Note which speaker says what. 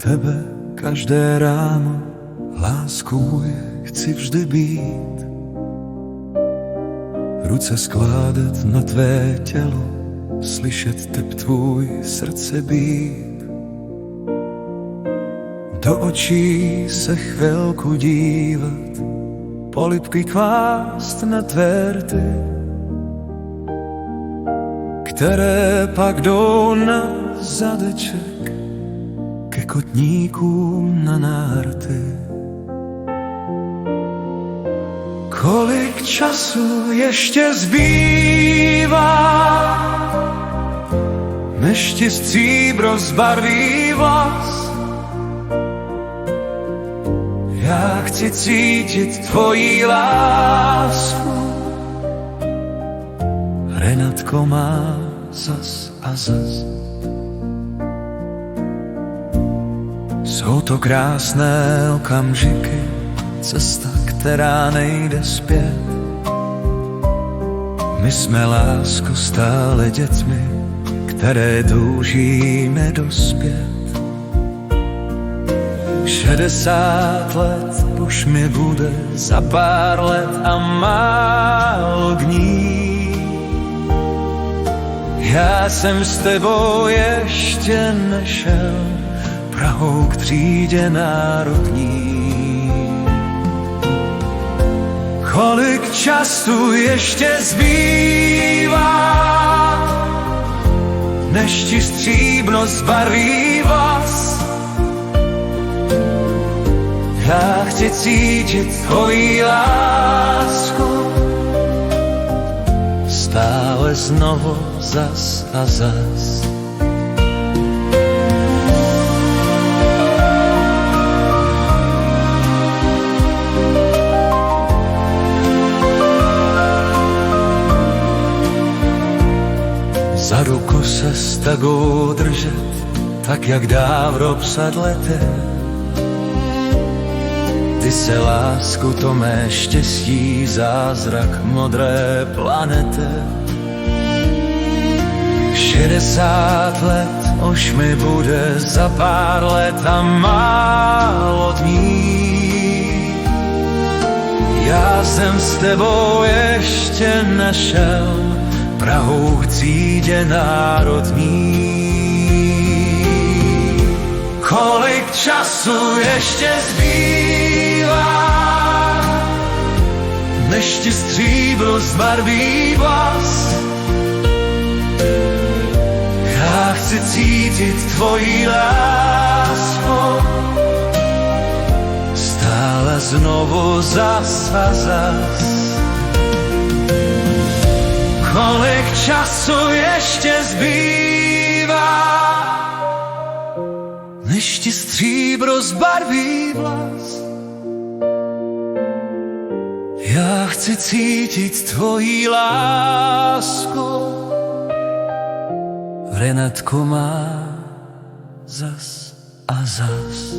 Speaker 1: tebe každé ráno, lásku moje, chci vždy být. Ruce skládat na tvé tělo, slyšet tep tvůj, srdce být. Do očí se chvilku dívat, polibky klást na tvé rty, které pak jdou na zadeček ke kotníkům na nárty. Kolik času ještě zbývá, než ti stříbro zbarví vlas? Já chci cítit tvoji lásku, Renatko má zas a zas. Jsou to krásné okamžiky, cesta, která nejde zpět. My jsme, lásko, stále dětmi, které toužíme dospět. 60 let už mi bude za pár let a málo dní. Já jsem s tebou ještě nešel Prahou k třídě národní. Kolik času ještě zbývá, než ti stříbro zbarví vlas? Já chci cítit tvoji lásku, stále znovu zas a zas. Za ruku se s tebou držet, tak jak dávno před lety. Ty se, lásku, to mé štěstí, zázrak modré planety. 60 let už mi bude za pár let a málo dní. Já jsem s tebou ještě nešel Prahou k třídě národní. Kolik času ještě zbývá, než ti stříbro zbarví vlas? Já chci cítit tvoji lásku, stále znovu zas a zas. Kolik času ještě zbývá, než ti stříbro zbarví vlas? Já chci cítit tvoji lásku, Renatko má zas a zas.